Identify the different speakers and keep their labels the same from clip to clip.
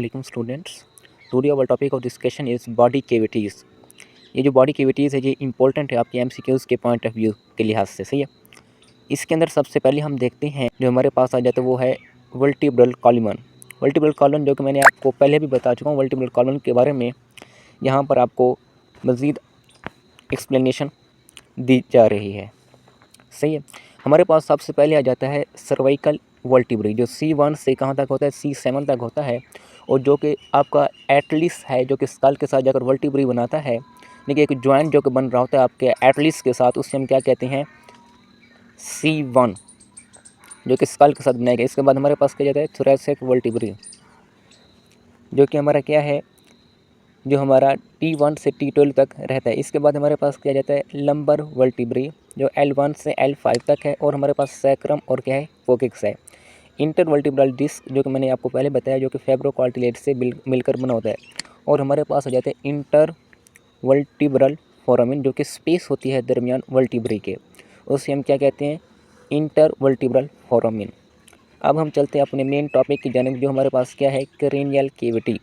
Speaker 1: Assalamualaikum students. Today our topic of discussion is body cavities. ये जो body cavities है ये इंपॉर्टेंट है आपके एमसीक्यूज़ के पॉइंट ऑफ व्यू के लिहाज से, सही है। इसके अंदर सबसे पहले हम देखते हैं जो हमारे पास आ जाता है वो है वर्टिब्रल कॉलम। वर्टिब्रल कॉलम जो कि मैंने आपको पहले भी बता चुका हूँ, वर्टिब्रल कॉलम के बारे में यहाँ पर आपको मज़ीद एक्सप्लेनेशन दी जा रही है, सही है। हमारे पास सबसे पहले आ जाता है सर्वाइकल वर्टिब्री जो C1 से कहाँ तक होता है, C7 तक होता है, और जो कि आपका एटलिस है जो कि स्कल के साथ जाकर वर्टिब्री बनाता है। देखिए एक जॉइंट जो कि बन रहा होता है आपके एटलिस के साथ, उससे हम क्या कहते हैं, C1 जो कि स्कल के साथ बनाएगा। इसके बाद हमारे पास क्या जाता है थोरैसिक वर्टिब्री जो कि हमारा क्या है, जो हमारा T1 से T12 तक रहता है। इसके बाद हमारे पास क्या जाता है लंबर वर्टिब्री जो L1 से L5 तक है, और हमारे पास सैक्रम और क्या है कोकिक्स है। इंटरवर्टिब्रल डिस्क जो कि मैंने आपको पहले बताया जो कि फेब्रोकार्टिलेज से मिलकर बना होता है, और हमारे पास आ जाते हैं इंटरवर्टिब्रल फोरामिन जो कि स्पेस होती है दरमियान वर्टिब्री के, उसे हम क्या कहते हैं इंटरवर्टिब्रल फोरामिन। अब हम चलते हैं अपने मेन टॉपिक की जानिब जो हमारे पास क्या है क्रेनियल कैविटी।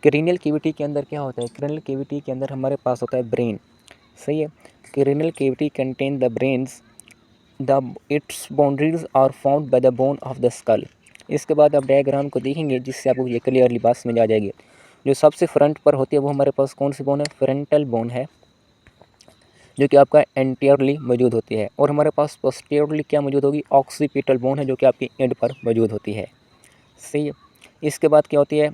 Speaker 1: क्रेनियल कैविटी के अंदर क्या होता है, क्रेनियल कैविटी के अंदर हमारे पास होता है ब्रेन, सही है। Cranial cavity contain the brains its boundaries are found by the bone of the skull. इसके बाद आप डायग्राम को देखेंगे जिससे आपको ये क्लियरली बात समझ आ जाएगी। जो सबसे फ्रंट पर होती है वो हमारे पास कौन सी बोन है, फ्रंटल बोन है जो कि आपका एंटीरियरली मौजूद होती है, और हमारे पास पोस्टीरियरली क्या मौजूद होगी, ऑक्सीपिटल बोन है जो कि आपकी एंड पर मौजूद होती है, सही है। इसके बाद क्या होती है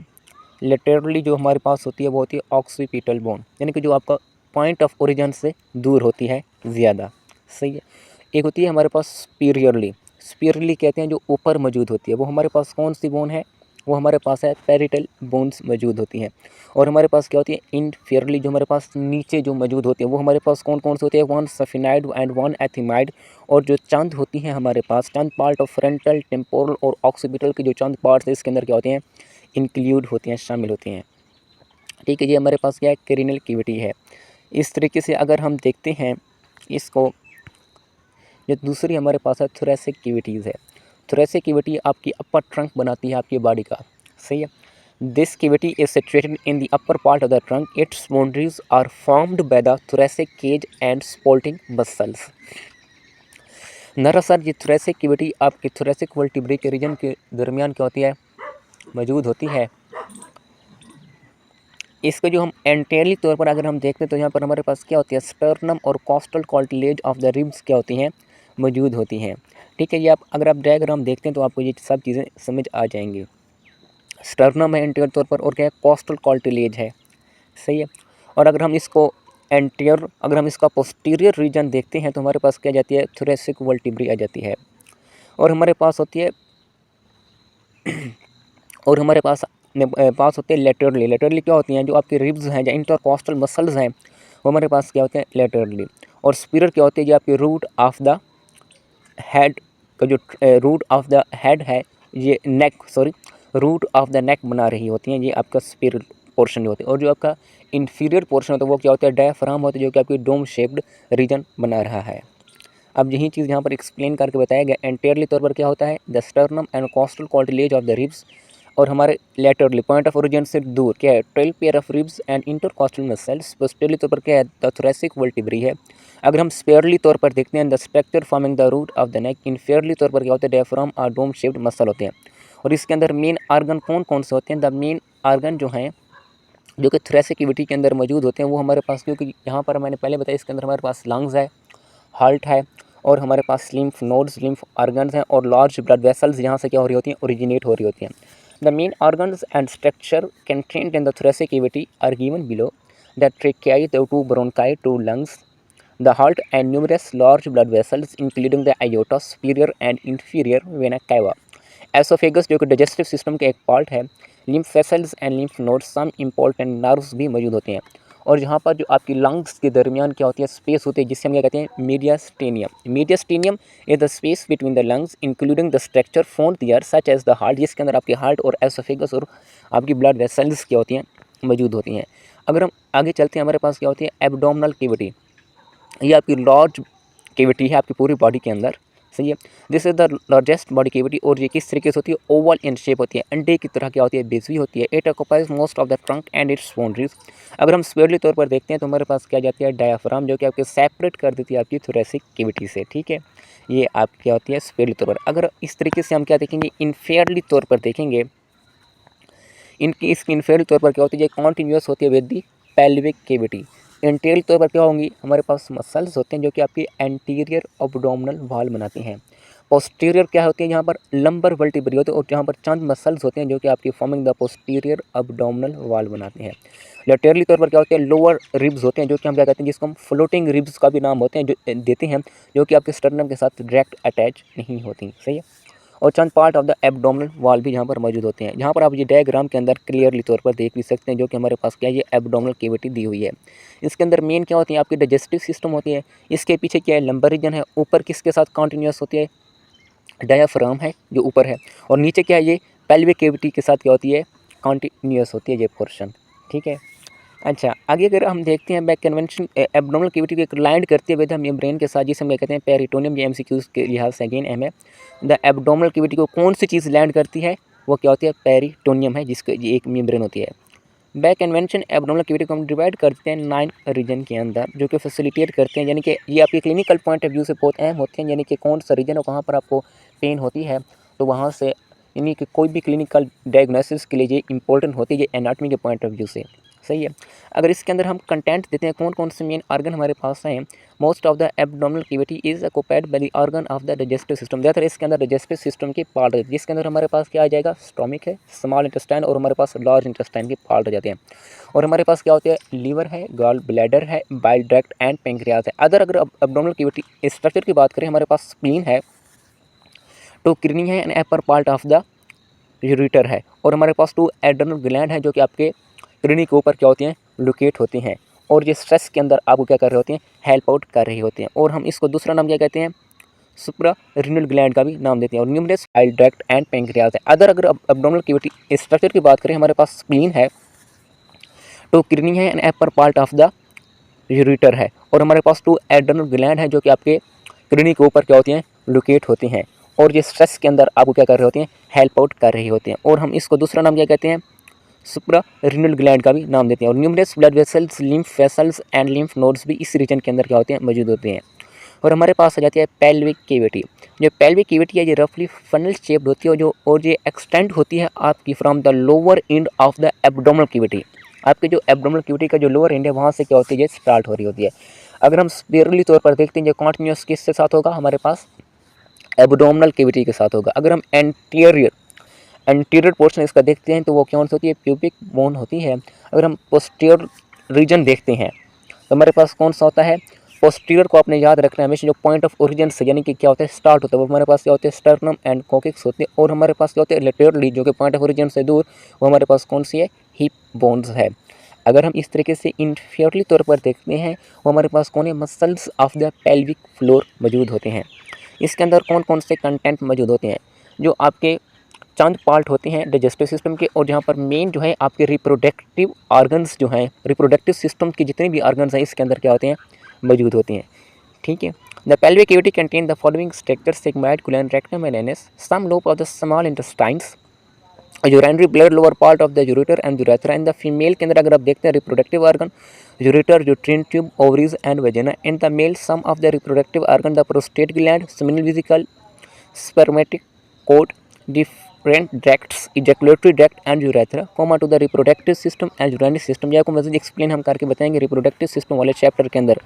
Speaker 1: लेटरली जो हमारे पास होती है वो होती है ऑक्सीपिटल बोन, यानी कि जो आपका पॉइंट ऑफ ओरिजिन से दूर होती है ज़्यादा, सही है। एक होती है हमारे पास स्पीरियरली, स्पीरियरली कहते हैं जो ऊपर मौजूद होती है, वो हमारे पास कौन सी बोन है, वो हमारे पास है पैरिटल बोन्स मौजूद होती हैं। और हमारे पास क्या होती है इनफीरियरली जो हमारे पास नीचे जो मौजूद होती है वो हमारे पास कौन कौन सी होती है, वन सफिनाइड एंड वन एथिमाइड। और जो चंद होती हैं हमारे पास, चंद पार्ट ऑफ फ्रंटल टेम्पोरल और ऑक्सीपिटल के जो चंद पार्ट्स है इसके अंदर क्या होते हैं इंक्लूड होती हैं, शामिल होती हैं, ठीक है। ये हमारे पास क्या है क्रेनियल कैविटी है। इस तरीके से अगर हम देखते हैं इसको, जो दूसरी हमारे पास है थोरैसिक कैविटीज़ है। थोरैसिक कैविटी आपकी अपर ट्रंक बनाती है आपकी बॉडी का, सही है। This cavity is situated in the upper part of the trunk, its boundaries are formed by the thoracic cage and supporting muscles. दरअसल ये थोरैसिक कैविटी आपकी थोरैसिक वर्टिब्रे के रीजन के दरमियान क्या होती है, मौजूद होती है। इसके जो हम एंटेरियरली तौर पर अगर हम देखते हैं तो यहाँ पर हमारे पास क्या होती है स्टर्नम और costal cartilage of the ribs क्या होती हैं, मौजूद होती हैं, ठीक है। ये आप अगर आप डायग्राम देखते हैं तो आपको ये सब चीज़ें समझ आ जाएंगी। स्टर्नम है एंटीरियर तौर पर, और क्या है कॉस्टल कार्टिलेज है, सही है। और अगर हम इसको एंटीरियर, अगर हम इसका पोस्टीरियर रीजन देखते हैं तो हमारे पास क्या जाती है थोरैसिक वर्टिब्री आ जाती है। और हमारे पास होती है और हमारे पास होते हैं लेटरली। लेटरली क्या होती हैं, जो आपकी रिब्स हैं या इंटरकॉस्टल मसल्स हैं वो हमारे पास क्या होते हैं लेटरली। और स्पिरल क्या होती है, जो आपकी रूट ऑफ द हेड का जो रूट ऑफ द हेड है, ये नेक रूट ऑफ द नेक बना रही होती हैं, ये आपका स्पिरल पोर्शन होती है। और जो आपका इंफीरियर पोर्शन होता है वो क्या होता है डायफ्राम होता है, जो कि आपकी डोम शेप्ड रीजन बना रहा है। अब यही चीज़ यहाँ पर एक्सप्लेन करके बताया गया। एंटीरियरली तौर पर क्या होता है the sternum and costal cartilage of the ribs, और हमारे लेटरली पॉइंट ऑफ ओरिजिन से दूर क्या है 12 pair of ribs and intercostal muscles. Posteriorly तौर पर क्या है द थोरैसिक वर्टिब्री है। अगर हम स्पेयरली तौर पर देखते हैं the structure forming the root of the neck. इनफेयरली तौर पर क्या होता है डायफ्राम और डोम शेप्ड मसल होते हैं। और इसके अंदर मेन आर्गन कौन कौन से होते हैं, द मेन आर्गन जो हैं जो कि थोरैसिक कैविटी के अंदर मौजूद होते हैं वो हमारे पास, क्योंकि यहाँ पर मैंने पहले बताया इसके अंदर हमारे पास लंग्स है, हार्ट है, और हमारे पास लिम्फ नोड्स, लिम्फ ऑर्गन्स हैं, और लार्ज ब्लड वेसल्स यहाँ से क्या हो रही होती हैं ओरिजिनेट हो रही होती हैं। The main organs and structure contained in the thoracic cavity are given below. The trachea, the two bronchi, two lungs, the heart and numerous large blood vessels including the aorta, superior and inferior vena cava. Oesophagus जो कि digestive system का एक part है, lymph vessels and lymph nodes, some important nerves भी मौजूद होते हैं। और यहाँ पर जो आपकी लंग्स के दरमियान क्या होती है स्पेस होती है, जिससे हम क्या कहते हैं mediastinum. Mediastinum is the space between the lungs including the structure found there such as the heart, जिसके अंदर आपके हार्ट और एसोफेगस और आपकी ब्लड वेसल्स क्या होती हैं मौजूद होती हैं। अगर हम आगे चलते हैं हमारे पास क्या होती है एब्डोमिनल कैविटी। ये आपकी लार्ज कैविटी है आपकी पूरी बॉडी के अंदर, सही है। This is the largest body cavity, और ये किस तरीके से होती है, ओवल इन शेप होती है, अंडे की तरह क्या होती है, बेजवी होती है। It occupies most of the trunk and it's boundaries. अगर हम स्पेयरली तौर पर देखते हैं तो हमारे पास क्या जाती है, डायाफ्राम, जो कि आपके सेपरेट कर देती है आपकी थोरेसिक कैविटी से, ठीक है। ये आप क्या होती है स्पेयरली तौर पर। अगर इस तरीके से हम क्या देखेंगे, इनफेयरली तौर पर देखेंगे, इनकी इसकी इनफेयरली तौर पर क्या होती है, ये कॉन्टिन्यूस होती है with the pelvic cavity. Anterior तौर पर क्या होंगी, हमारे पास मसल्स होते हैं जो कि आपकी एंटीरियर एब्डोमिनल वॉल बनाती हैं। पोस्टीरियर क्या होती है, यहाँ पर लंबर वर्टिब्री होते हैं, और जहाँ पर चंद मसल्स होते हैं जो कि आपकी forming the posterior abdominal wall बनाते हैं। लेटरली तौर पर क्या होते हैं, लोअर रिब्स होते हैं, जो कि हम क्या कहते हैं, जिसको हम फ्लोटिंग रिब्स का भी नाम होते हैं, जो देते हैं, जो कि आपके स्टर्नम के साथ डायरेक्ट अटैच नहीं होती, सही है। और चंद part of the abdominal wall भी यहाँ पर मौजूद होते हैं, जहाँ पर आप ये डायग्राम के अंदर क्लियरली तौर पर देख भी सकते हैं, जो कि हमारे पास क्या है, ये एब्डोमिनल कैविटी दी हुई है। इसके अंदर मेन क्या होती है, आपकी डाइजेस्टिव सिस्टम होती है। इसके पीछे क्या है, लंबर रीजन है। ऊपर किसके साथ कॉन्टिन्यूस होती है, डायाफ्राम है जो ऊपर है, और नीचे क्या है, ये पेल्विक कैविटी के साथ क्या होती है, कॉन्टिन्यूस होती है ये पोर्शन, ठीक है। अच्छा, आगे अगर हम देखते हैं बैक कन्वेंशन एब्डोमिनल कैविटी को एक लाइन करते हुए हम मेम्ब्रेन के साथ, जिसे हम क्या कहते हैं पेरिटोनियम, ये एमसीक्यूज के लिहाज से अगेन अहम है। द एब्डोमिनल कैविटी को कौन सी चीज़ लैंड करती है, वो क्या होती है, पेरिटोनियम है, जिसको ये एक मेम्ब्रेन होती है। बैक कन्वेंशन एब्डोमिनल कैविटी को हम डिवाइड करते हैं 9 रीजन के अंदर, जो कि फैसिलिटेट करते हैं, यानी कि ये आपके क्लिनिकल पॉइंट ऑफ व्यू से बहुत अहम होते हैं, यानी कि कौन सा रीजन और कहाँ पर आपको पेन होती है, तो वहाँ से यानी कि कोई भी क्लिनिकल डायग्नोसिस के लिए ये इंपॉर्टेंट होती है, ये एनाटॉमी के पॉइंट ऑफ व्यू से, सही है। अगर इसके अंदर हम कंटेंट देते हैं कौन कौन से मेन ऑर्गन हमारे पास हैं, most of the abdominal cavity is occupied by the organ of the digestive system. ज़्यादातर इसके अंदर डाइजेस्टिव सिस्टम के पार्ट है, जिसके अंदर हमारे पास क्या आ जाएगा, स्टोमिक है, स्मॉल इंटेस्टाइन, और हमारे पास लार्ज इंटेस्टाइन के पार्ट आ जाते हैं। और हमारे पास क्या होते हैं, लीवर है, गॉल ब्लैडर है, बाइल डक्ट एंड पेंक्रियाज है। अगर एब्डोमिनल कैविटी स्ट्रक्चर की बात करें, हमारे पास स्प्लीन है, टू किडनी है, and upper part of the ureter है, और हमारे पास 2 एड्रेनल ग्लैंड है, जो कि आपके किडनी के ऊपर क्या होती हैं, लोकेट होती हैं, और ये स्ट्रेस के अंदर आपको क्या कर रहे होते हैं, हेल्प आउट कर रही होती हैं। और हम इसको दूसरा नाम क्या कहते हैं, सुप्रा रीनल ग्लैंड का भी नाम देते हैं, और numerous bile duct and pancreas है। अगर एब्डोमिनल कैविटी स्ट्रक्चर की बात करें, हमारे पास स्प्लीन है, टू किडनी है, and upper part of the ureter है, और हमारे पास 2 एड्रेनल ग्लैंड है, जो कि आपके किडनी के ऊपर क्या होती हैं, लोकेट होती हैं, और ये स्ट्रेस के अंदर आपको क्या कर रहे होते हैं, हेल्प आउट कर रही होती हैं। और हम इसको दूसरा नाम क्या कहते हैं, सुप्रा रीनल ग्लैंड का भी नाम देते हैं। और numerous blood vessels, lymph vessels and lymph nodes भी इस रीजन के अंदर क्या होते हैं, मौजूद होते हैं। और हमारे पास आ जाती है पेल्विक कैविटी। जो पेल्विक कैविटी है, ये रफली फनल शेप्ड होती है, और ये एक्सटेंड होती है आपकी from the lower end of the abdominal cavity. आपके जो एब्डोमिनल कैविटी का जो लोअर एंड है, वहाँ से क्या होती है, ये स्टार्ट हो रही होती है। अगर हम स्पेयरली तौर पर देखते हैं, जो कॉन्टिन्यूस किसके साथ होगा, हमारे पास एब्डोमिनल कैविटी के साथ होगा। अगर हम एंटीरियर पोर्शन इसका देखते हैं, तो वो कौन सी होती है, प्यूबिक बोन होती है। अगर हम पोस्टीरियर रीजन देखते हैं, तो हमारे पास कौन सा होता है, पोस्टीरियर को आपने याद रखना है हमेशा, जो पॉइंट ऑफ ओरिजिन से यानी कि क्या होता है, स्टार्ट होता है, वो हमारे पास क्या होते हैं, स्टर्नम एंड कोकिक्स होते हैं। और हमारे पास क्या होते हैं, लेटरली, जो कि पॉइंट ऑफ ओरिजिन से दूर, वो हमारे पास कौन सी है, हिप बोन्स है। अगर हम इस तरीके से इनफीरियरली तौर पर देखते हैं, वो हमारे पास कौन है, muscles of the pelvic floor मौजूद होते हैं। इसके अंदर कौन कौन से कंटेंट मौजूद होते हैं, जो आपके चंद पार्ट होते हैं डाइजेस्टिव सिस्टम के, और जहाँ पर मेन जो है आपके रिप्रोडक्टिव ऑर्गन्स जो हैं, रिप्रोडक्टिव सिस्टम के जितने भी ऑर्गन्स हैं, इसके अंदर क्या होते हैं, मौजूद होते हैं, ठीक है। The pelvic cavity contain the following structure, sigmoid, colon, rectum and anus, some lobe of the small intestines, urinary bladder, lower part of the ureter and urethra. In the female के अंदर अगर आप देखते हैं, reproductive organ, ureter, uterine tube, ovaries and vagina. In the male, some of the reproductive organ, the prostate gland, seminal vesicle, spermatic cord, different tracts, ejaculatory tract and urethra, comma to the reproductive system and urinary system। यह को मज़ीद explain हम करके बताएंगे reproductive system वाले chapter के अंदर।